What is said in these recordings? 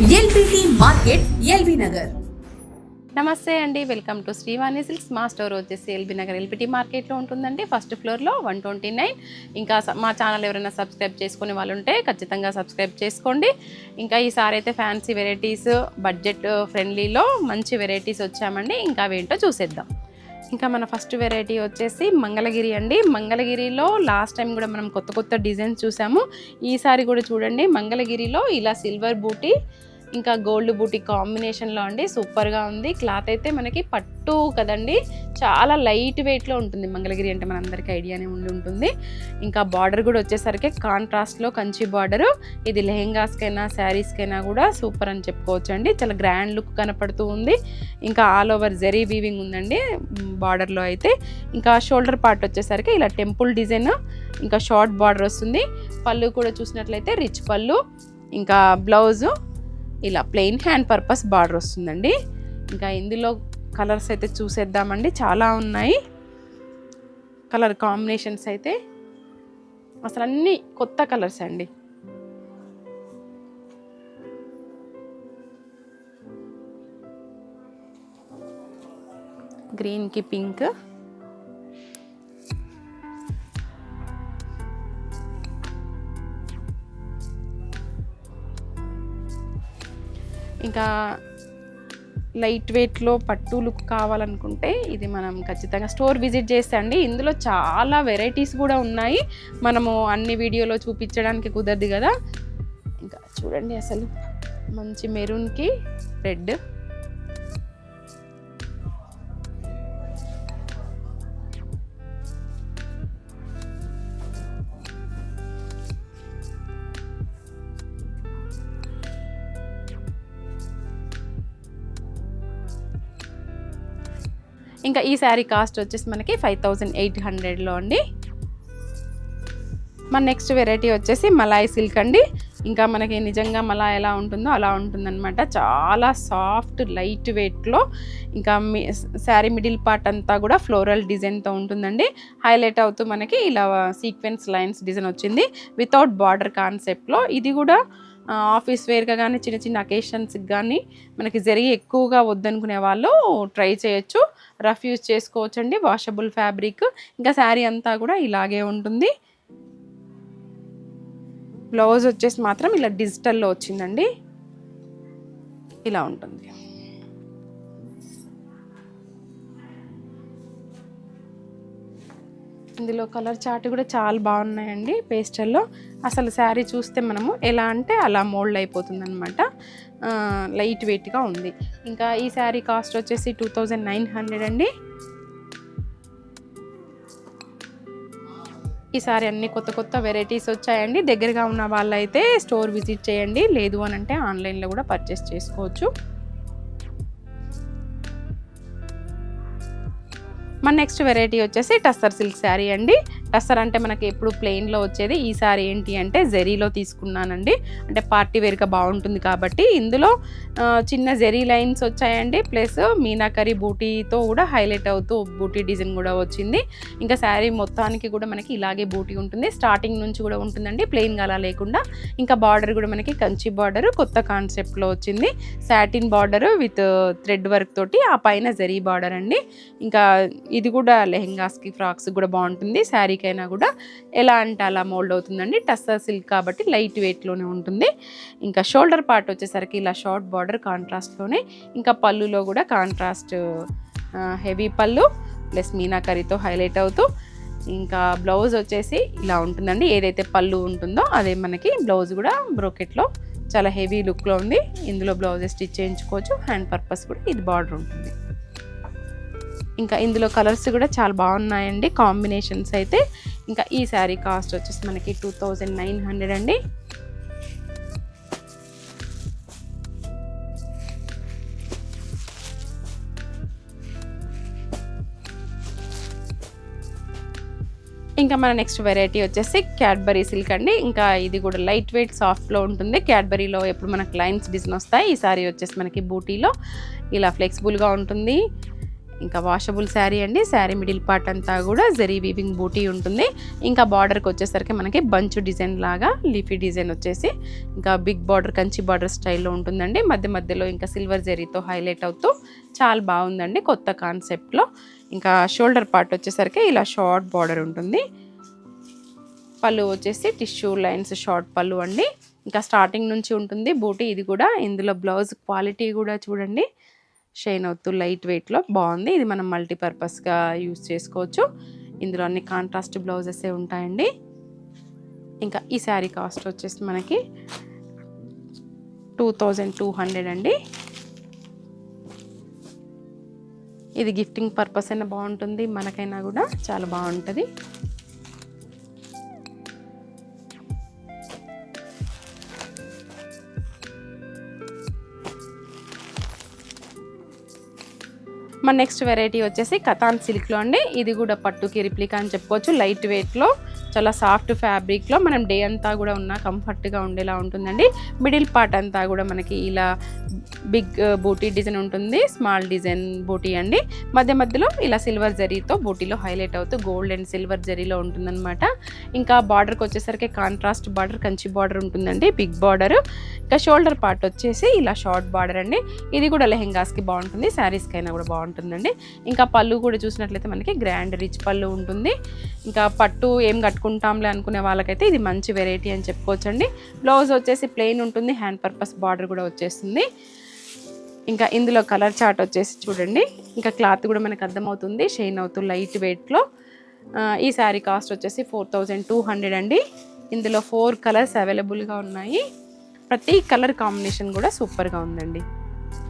LBT market, LB Nagar. నమస్తే అండి, welcome to Srivani silks. మా స్టోర్ వచ్చేసి ఎల్బీ నగర్ ఎల్బిటి మార్కెట్లో ఉంటుందండి. ఫస్ట్ ఫ్లోర్లో 129. ఇంకా మా ఛానల్ ఎవరైనా సబ్స్క్రైబ్ చేసుకునే వాళ్ళు ఉంటే ఖచ్చితంగా సబ్స్క్రైబ్ చేసుకోండి. ఇంకా ఈసారి అయితే ఫ్యాన్సీ వెరైటీస్, బడ్జెట్ ఫ్రెండ్లీలో మంచి వెరైటీస్ వచ్చామండి. ఇంకా అవేంటో చూసేద్దాం. ఇంకా మన ఫస్ట్ వెరైటీ వచ్చేసి మంగళగిరి అండి. మంగళగిరిలో లాస్ట్ టైం కూడా మనం కొత్త కొత్త డిజైన్స్ చూసాము. ఈసారి కూడా చూడండి, మంగళగిరిలో ఇలా సిల్వర్ బూటీ ఇంకా గోల్డ్ బూటీ కాంబినేషన్లో అండి. సూపర్గా ఉంది. క్లాత్ అయితే మనకి పట్టు కదండి, చాలా లైట్ వెయిట్లో ఉంటుంది. మంగళగిరి అంటే మనందరికీ ఐడియానే ఉంటుంది. ఇంకా బార్డర్ కూడా వచ్చేసరికి కాంట్రాస్ట్లో కంచి బార్డరు. ఇది లెహెంగాస్కైనా శారీస్కైనా కూడా సూపర్ అని చెప్పుకోవచ్చు అండి. చాలా గ్రాండ్ లుక్ కనపడుతూ ఉంది. ఇంకా ఆల్ ఓవర్ జరీ వీవింగ్ ఉందండి బార్డర్లో అయితే. ఇంకా షోల్డర్ పార్ట్ వచ్చేసరికి ఇలా టెంపుల్ డిజైన్, ఇంకా షార్ట్ బార్డర్ వస్తుంది. పళ్ళు కూడా చూసినట్లయితే రిచ్ పళ్ళు. ఇంకా బ్లౌజు ఇలా ప్లెయిన్ హ్యాండ్ పర్పస్ బార్డర్ వస్తుందండి. ఇంకా ఇందులో కలర్స్ అయితే చూసేద్దామండి, చాలా ఉన్నాయి కలర్ కాంబినేషన్స్ అయితే. అసలు అన్నీ కొత్త కలర్స్ అండి. గ్రీన్కి పింక్, ఇంకా లైట్ వెయిట్లో పట్టు లుక్ కావాలనుకుంటే ఇది మనం ఖచ్చితంగా స్టోర్ విజిట్ చేస్తే అండి. ఇందులో చాలా వెరైటీస్ కూడా ఉన్నాయి. మనము అన్ని వీడియోలో చూపించడానికి కుదరదు కదా. ఇంకా చూడండి, అసలు మంచి మెరూన్కి రెడ్, ఇంకా ఈ శారీ కాస్ట్ వచ్చేసి మనకి 5800లో అండి. మన నెక్స్ట్ వెరైటీ వచ్చేసి మలాయ్ సిల్క్ అండి. ఇంకా మనకి నిజంగా మలాయ్ ఎలా ఉంటుందో అలా ఉంటుందన్నమాట. చాలా సాఫ్ట్ లైట్ వెయిట్లో. ఇంకా శారీ మిడిల్ పార్ట్ అంతా కూడా ఫ్లోరల్ డిజైన్తో ఉంటుందండి. హైలైట్ అవుతూ మనకి ఇలా సీక్వెన్స్ లైన్స్ డిజైన్ వచ్చింది వితౌట్ బార్డర్ కాన్సెప్ట్లో. ఇది కూడా ఆఫీస్ వేర్గా కానీ చిన్న చిన్న అకేషన్స్కి కానీ మనకి జరిగి ఎక్కువగా వద్దనుకునే వాళ్ళు ట్రై చేయొచ్చు. రఫ్ యూజ్ చేసుకోవచ్చండి, వాషబుల్ ఫ్యాబ్రిక్. ఇంకా శారీ అంతా కూడా ఇలాగే ఉంటుంది. బ్లౌజ్ వచ్చేసి మాత్రం ఇలా డిజిటల్లో వచ్చిందండి, ఇలా ఉంటుంది. ఇందులో కలర్ చార్ట్ కూడా చాలా బాగున్నాయండి పేస్టల్లో. అసలు శారీ చూస్తే మనము ఎలా అంటే అలా మోల్డ్ అయిపోతుంది అనమాట. లైట్ వెయిట్గా ఉంది. ఇంకా ఈ శారీ కాస్ట్ వచ్చేసి 2900 అండి. ఈసారి అన్ని కొత్త కొత్త వెరైటీస్ వచ్చాయండి. దగ్గరగా ఉన్న వాళ్ళైతే స్టోర్ విజిట్ చేయండి, లేదు అని అంటే ఆన్లైన్లో కూడా పర్చేస్ చేసుకోవచ్చు. మన నెక్స్ట్ వెరైటీ వచ్చేసి టస్సర్ సిల్క్ శారీ అండి. టస్సర్ అంటే మనకి ఎప్పుడు ప్లెయిన్లో వచ్చేది. ఈ శారీ ఏంటి అంటే జెరీలో తీసుకున్నానండి. అంటే పార్టీ వేర్గా బాగుంటుంది కాబట్టి ఇందులో చిన్న జెరీ లైన్స్ వచ్చాయండి. ప్లస్ మీనాకరీ బూటీతో కూడా హైలైట్ అవుతూ బూటీ డిజైన్ కూడా వచ్చింది. ఇంకా శారీ మొత్తానికి కూడా మనకి ఇలాగే బూటీ ఉంటుంది. స్టార్టింగ్ నుంచి కూడా ఉంటుందండి, ప్లెయిన్గా అలా లేకుండా. ఇంకా బార్డర్ కూడా మనకి కంచి బార్డర్ కొత్త కాన్సెప్ట్లో వచ్చింది. Satin border with thread work తోటి, ఆ పైన జెరీ బార్డర్ అండి. ఇంకా ఇది కూడా లెహెంగాస్కి, ఫ్రాక్స్కి కూడా బాగుంటుంది. శారీకైనా కూడా ఎలా అంటే అలా మోల్డ్ అవుతుందండి. టస్సర్ సిల్క్ కాబట్టి లైట్ వెయిట్లోనే ఉంటుంది. ఇంకా షోల్డర్ పార్ట్ వచ్చేసరికి ఇలా షార్ట్ బార్డర్ కాంట్రాస్ట్లోనే. ఇంకా పళ్ళులో కూడా కాంట్రాస్ట్ హెవీ పళ్ళు ప్లస్ మీనాకరీతో హైలైట్ అవుతూ. ఇంకా బ్లౌజ్ వచ్చేసి ఇలా ఉంటుందండి. ఏదైతే పళ్ళు ఉంటుందో అదే మనకి బ్లౌజ్ కూడా బ్రోకెట్లో చాలా హెవీ లుక్లో ఉంది. ఇందులో బ్లౌజ్ స్టిచ్ చేయించుకోవచ్చు. హ్యాండ్ పర్పస్ కూడా ఇది బార్డర్ ఉంటుంది. ఇంకా ఇందులో కలర్స్ కూడా చాలా బాగున్నాయండి కాంబినేషన్స్ అయితే. ఇంకా ఈ శారీ కాస్ట్ వచ్చేసి మనకి 2900 అండి. ఇంకా మన నెక్స్ట్ వెరైటీ వచ్చేసి క్యాడ్బరీ సిల్క్ అండి. ఇంకా ఇది కూడా లైట్ వెయిట్ సాఫ్ట్లో ఉంటుంది. క్యాడ్బరీలో ఎప్పుడు మనకు లైన్స్ డిజైన్ వస్తాయి. ఈ సారీ వచ్చేసి మనకి బూటీలో ఇలా ఫ్లెక్సిబుల్గా ఉంటుంది. ఇంకా వాషబుల్ శారీ అండి. శారీ మిడిల్ పార్ట్ అంతా కూడా జరీ వీవింగ్ బూటీ ఉంటుంది. ఇంకా బార్డర్కి వచ్చేసరికి మనకి బంచ్ డిజైన్ లాగా లీఫీ డిజైన్ వచ్చేసి ఇంకా బిగ్ బార్డర్ కంచి బార్డర్ స్టైల్లో ఉంటుందండి. మధ్య మధ్యలో ఇంకా సిల్వర్ జరీతో హైలైట్ అవుతూ చాలా బాగుందండి కొత్త కాన్సెప్ట్లో. ఇంకా షోల్డర్ పార్ట్ వచ్చేసరికి ఇలా షార్ట్ బార్డర్ ఉంటుంది. పళ్ళు వచ్చేసి టిష్యూ లైన్స్ షార్ట్ పళ్ళు అండి. ఇంకా స్టార్టింగ్ నుంచి ఉంటుంది బూటీ ఇది కూడా. ఇందులో బ్లౌజ్ క్వాలిటీ కూడా చూడండి, షైన్ అవుతూ లైట్ వెయిట్లో బాగుంది. ఇది మనం మల్టీపర్పస్గా యూజ్ చేసుకోవచ్చు. ఇందులో అన్ని కాంట్రాస్ట్ బ్లౌజెసే ఉంటాయండి. ఇంకా ఈ శారీ కాస్ట్ వచ్చేసి మనకి 2200 అండి. ఇది గిఫ్టింగ్ పర్పస్ అయినా బాగుంటుంది, మనకైనా కూడా చాలా బాగుంటుంది. మన నెక్స్ట్ వెరైటీ వచ్చేసి కతాన్ సిల్క్లో అండి. ఇది కూడా పట్టుకి రిప్లికా అని చెప్పుకోవచ్చు. లైట్ వెయిట్లో చాలా సాఫ్ట్ ఫ్యాబ్రిక్లో మనం డే అంతా కూడా ఉన్న కంఫర్ట్గా ఉండేలా ఉంటుందండి. మిడిల్ పార్ట్ అంతా కూడా మనకి ఇలా బిగ్ బూటీ డిజైన్ ఉంటుంది, స్మాల్ డిజైన్ బూటీ అండి. మధ్య మధ్యలో ఇలా సిల్వర్ జరీతో బూటీలో హైలైట్ అవుతూ గోల్డ్ అండ్ సిల్వర్ జరీలో ఉంటుందన్నమాట. ఇంకా బార్డర్కి వచ్చేసరికి కాంట్రాస్ట్ బార్డర్ కంచి బార్డర్ ఉంటుందండి, బిగ్ బార్డర్. ఇంకా షోల్డర్ పార్ట్ వచ్చేసి ఇలా షార్ట్ బార్డర్ అండి. ఇది కూడా లెహెంగాస్కి బాగుంటుంది, శారీస్కి అయినా కూడా బాగుంటుందండి. ఇంకా పళ్ళు కూడా చూసినట్లయితే మనకి గ్రాండ్ రిచ్ పళ్ళు ఉంటుంది. ఇంకా పట్టు ఏం కట్టుకుంటాంలే అనుకునే వాళ్ళకైతే ఇది మంచి వెరైటీ అని చెప్పుకోవచ్చండి. బ్లౌజ్ వచ్చేసి ప్లెయిన్ ఉంటుంది, హ్యాండ్ పర్పస్ బార్డర్ కూడా వచ్చేస్తుంది. ఇంకా ఇందులో కలర్ చార్ట్ వచ్చేసి చూడండి. ఇంకా క్లాత్ కూడా మనకు అర్థమవుతుంది, షైన్ అవుతూ లైట్ వెయిట్లో. ఈ శారీ కాస్ట్ వచ్చేసి 4200 అండి. ఇందులో 4 కలర్స్ అవైలబుల్గా ఉన్నాయి. ప్రతి కలర్ కాంబినేషన్ కూడా సూపర్గా ఉందండి.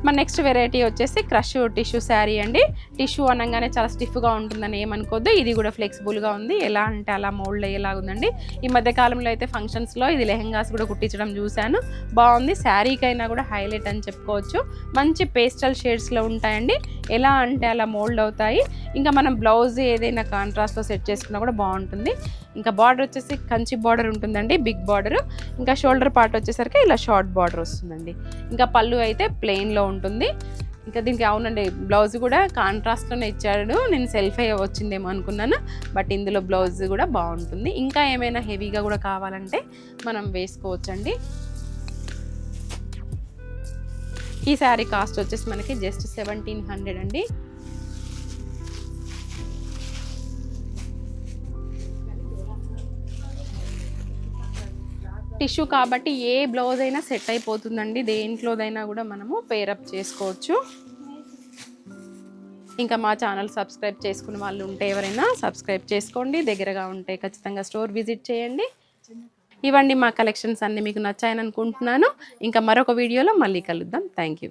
మన నెక్స్ట్ వెరైటీ వచ్చేసి క్రష్ టిష్యూ శారీ అండి. టిష్యూ అనగానే చాలా స్టిఫ్గా ఉంటుందని ఏమనుకోద్దు, ఇది కూడా ఫ్లెక్సిబుల్గా ఉంది. ఎలా అంటే అలా మోల్డ్ అయ్యేలాగా ఉందండి. ఈ మధ్య కాలంలో అయితే ఫంక్షన్స్లో ఇది లెహెంగాస్ కూడా కుట్టించడం చూశాను, బాగుంది. శారీకైనా కూడా హైలైట్ అని చెప్పుకోవచ్చు. మంచి పేస్టల్ షేడ్స్లో ఉంటాయండి, ఎలా అంటే అలా మోల్డ్ అవుతాయి. ఇంకా మనం బ్లౌజ్ ఏదైనా కాంట్రాస్ట్లో సెట్ చేసుకున్నా కూడా బాగుంటుంది. ఇంకా బార్డర్ వచ్చేసి కంచి బార్డర్ ఉంటుందండి, బిగ్ బార్డర్. ఇంకా షోల్డర్ పార్ట్ వచ్చేసరికి ఇలా షార్ట్ బార్డర్ వస్తుందండి. ఇంకా పళ్ళు అయితే ప్లెయిన్లో ఉంటుంది. ఇంకా దీనికి అవునండి బ్లౌజ్ కూడా కాంట్రాస్ట్లోనే ఇచ్చాడు. నేను సెల్ఫ్ అయ్యి వచ్చిందేమో అనుకున్నాను, బట్ ఇందులో బ్లౌజ్ కూడా బాగుంటుంది. ఇంకా ఏమైనా హెవీగా కూడా కావాలంటే మనం వేసుకోవచ్చండి. ఈ శారీ కాస్ట్ వచ్చేసి మనకి జస్ట్ 1700 అండి. టిష్యూ కాబట్టి ఏ బ్లౌజ్ అయినా సెట్ అయిపోతుందండి, దేంట్లోదైనా కూడా మనము పేరప్ చేసుకోవచ్చు. ఇంకా మా ఛానల్ సబ్స్క్రైబ్ చేసుకునే వాళ్ళు ఉంటే ఎవరైనా సబ్స్క్రైబ్ చేసుకోండి. దగ్గరగా ఉంటే ఖచ్చితంగా స్టోర్ విజిట్ చేయండి. ఇవ్వండి మా కలెక్షన్స్ అన్నీ మీకు నచ్చాయని అనుకుంటున్నాను. ఇంకా మరొక వీడియోలో మళ్ళీ కలుద్దాం. Thank you.